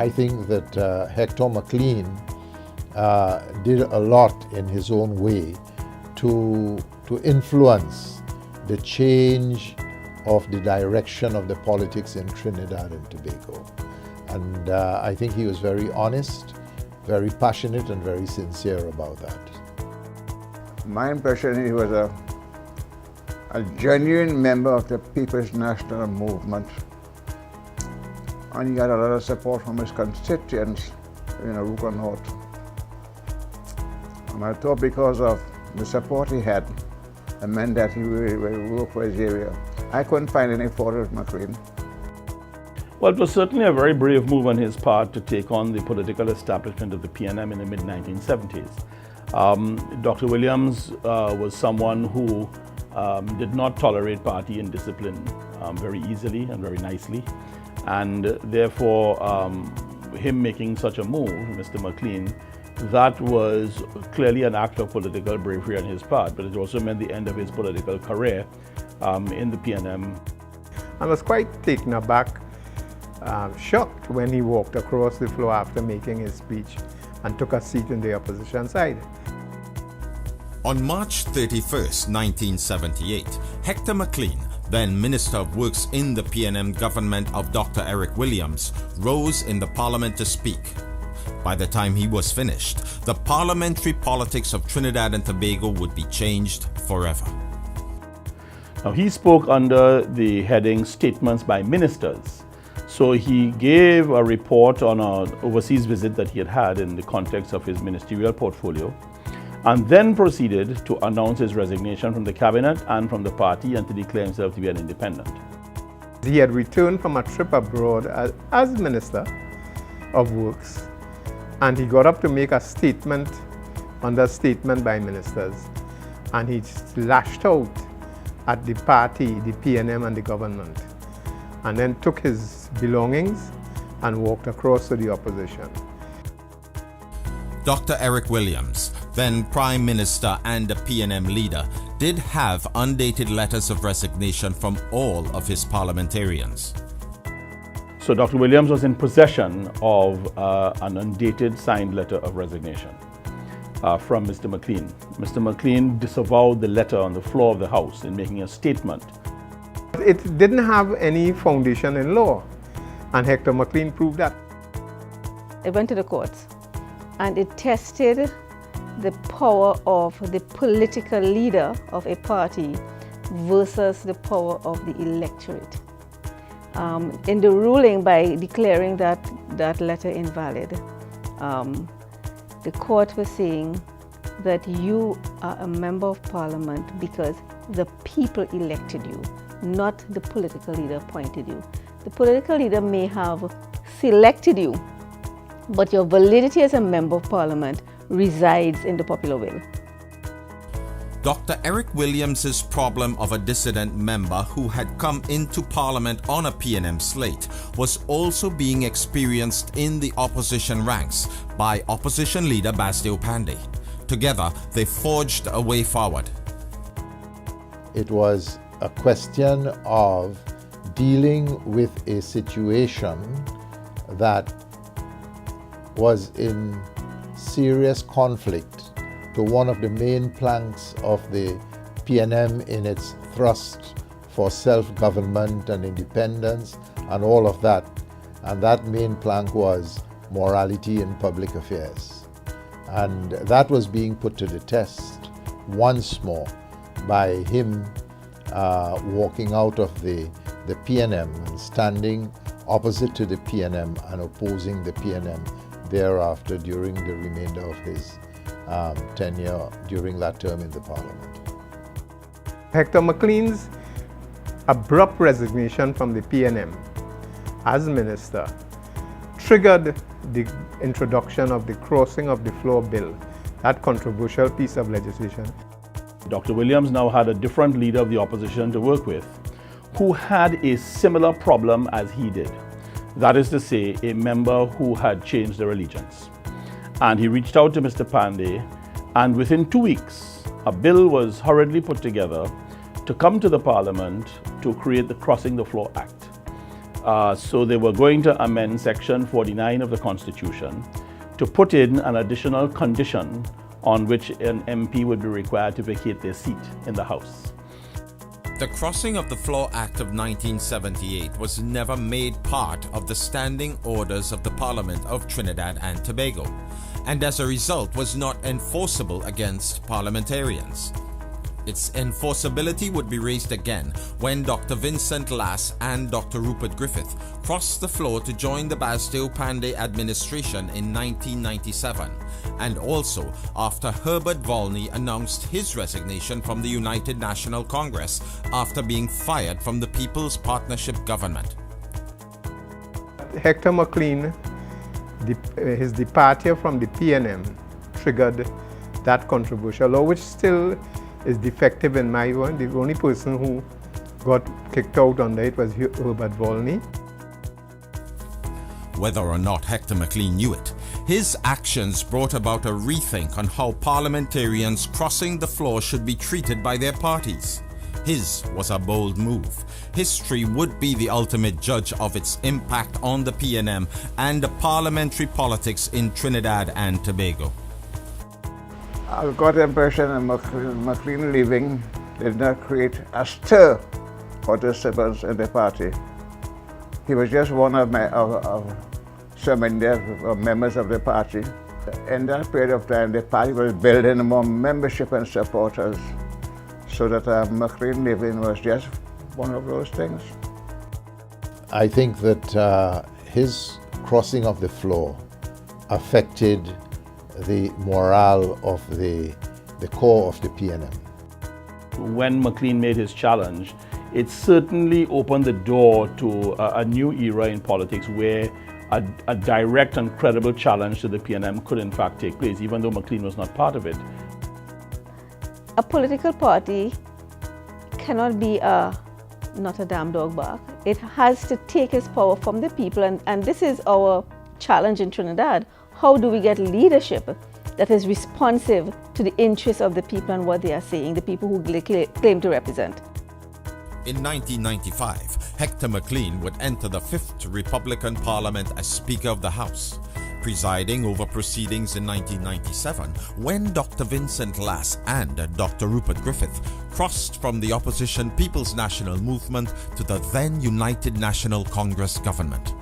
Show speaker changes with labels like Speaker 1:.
Speaker 1: I think that Hector McLean did a lot in his own way to influence the change of the direction of the politics in Trinidad and Tobago. And I think he was very honest, very passionate, and very sincere about that.
Speaker 2: My impression, he was a genuine member of the People's National Movement. And he got a lot of support from his constituents in Aruka North. And I thought because of the support he had, it meant that he really worked for his area. I couldn't find any fault with McLean.
Speaker 3: Well, it was certainly a very brave move on his part to take on the political establishment of the PNM in the mid-1970s. Dr. Williams was someone who did not tolerate party indiscipline very easily and very nicely. And therefore, him making such a move, Mr. McLean, that was clearly an act of political bravery on his part, but it also meant the end of his political career in the PNM.
Speaker 4: I was quite taken aback, shocked when he walked across the floor after making his speech and took a seat in the opposition side.
Speaker 5: On March 31st, 1978, Hector McLean, then Minister of Works in the PNM government of Dr. Eric Williams, rose in the Parliament to speak. By the time he was finished, the parliamentary politics of Trinidad and Tobago would be changed forever.
Speaker 3: Now, he spoke under the heading Statements by Ministers. So he gave a report on an overseas visit that he had had in the context of his ministerial portfolio, and then proceeded to announce his resignation from the cabinet and from the party and to declare himself to be an independent.
Speaker 4: He had returned from a trip abroad as Minister of Works, and he got up to make a statement under Statement by Ministers, and he lashed out at the party, the PNM and the government, and then took his belongings and walked across to the opposition.
Speaker 5: Dr. Eric Williams, then Prime Minister and a PNM leader, did have undated letters of resignation from all of his parliamentarians.
Speaker 3: So Dr. Williams was in possession of an undated signed letter of resignation from Mr. McLean. Mr. McLean disavowed the letter on the floor of the House in making a statement.
Speaker 4: It didn't have any foundation in law, and Hector McLean proved that.
Speaker 6: It went to the courts, and it tested the power of the political leader of a party versus the power of the electorate. In the ruling, by declaring that letter invalid, the court was saying that you are a member of parliament because the people elected you, not the political leader appointed you. The political leader may have selected you, but your validity as a member of parliament resides in the popular will.
Speaker 5: Dr. Eric Williams' problem of a dissident member who had come into Parliament on a PNM slate was also being experienced in the opposition ranks by opposition leader Bastille Pandey. Together, they forged a way forward.
Speaker 1: It was a question of dealing with a situation that was in serious conflict to one of the main planks of the PNM in its thrust for self-government and independence and all of that. And that main plank was morality in public affairs. And that was being put to the test once more by him walking out of the PNM and standing opposite to the PNM and opposing the PNM thereafter during the remainder of his tenure during that term in the Parliament.
Speaker 4: Hector McLean's abrupt resignation from the PNM as Minister triggered the introduction of the Crossing of the Floor Bill, that controversial piece of legislation.
Speaker 3: Dr. Williams now had a different leader of the opposition to work with who had a similar problem as he did. That is to say, a member who had changed their allegiance. And he reached out to Mr. Pandey, and within 2 weeks, a bill was hurriedly put together to come to the Parliament to create the Crossing the Floor Act. So they were going to amend Section 49 of the Constitution to put in an additional condition on which an MP would be required to vacate their seat in the House.
Speaker 5: The Crossing of the Floor Act of 1978 was never made part of the standing orders of the Parliament of Trinidad and Tobago, and as a result was not enforceable against parliamentarians. Its enforceability would be raised again when Dr. Vincent Lass and Dr. Rupert Griffith crossed the floor to join the Basdeo Panday administration in 1997, and also after Herbert Volney announced his resignation from the United National Congress after being fired from the People's Partnership government.
Speaker 4: Hector McLean, his departure from the PNM triggered that controversial law, which still is defective in my view. The only person who got kicked out under it was Herbert Volney.
Speaker 5: Whether or not Hector McLean knew it, his actions brought about a rethink on how parliamentarians crossing the floor should be treated by their parties. His was a bold move. History would be the ultimate judge of its impact on the PNM and the parliamentary politics in Trinidad and Tobago.
Speaker 2: I got the impression that McLean leaving did not create a stir for the civils in the party. He was just one of some members of the party. In that period of time, the party was building more membership and supporters, so that McLean leaving was just one of those things.
Speaker 1: I think that his crossing of the floor affected the morale of the core of the PNM.
Speaker 3: When McLean made his challenge, it certainly opened the door to a new era in politics where a direct and credible challenge to the PNM could in fact take place, even though McLean was not part of it.
Speaker 6: A political party cannot be not a damn dog bark. It has to take its power from the people, and this is our challenge in Trinidad. How do we get leadership that is responsive to the interests of the people and what they are saying, the people who claim to represent?
Speaker 5: In 1995, Hector McLean would enter the 5th Republican Parliament as Speaker of the House, presiding over proceedings in 1997 when Dr. Vincent Lass and Dr. Rupert Griffith crossed from the opposition People's National Movement to the then United National Congress government.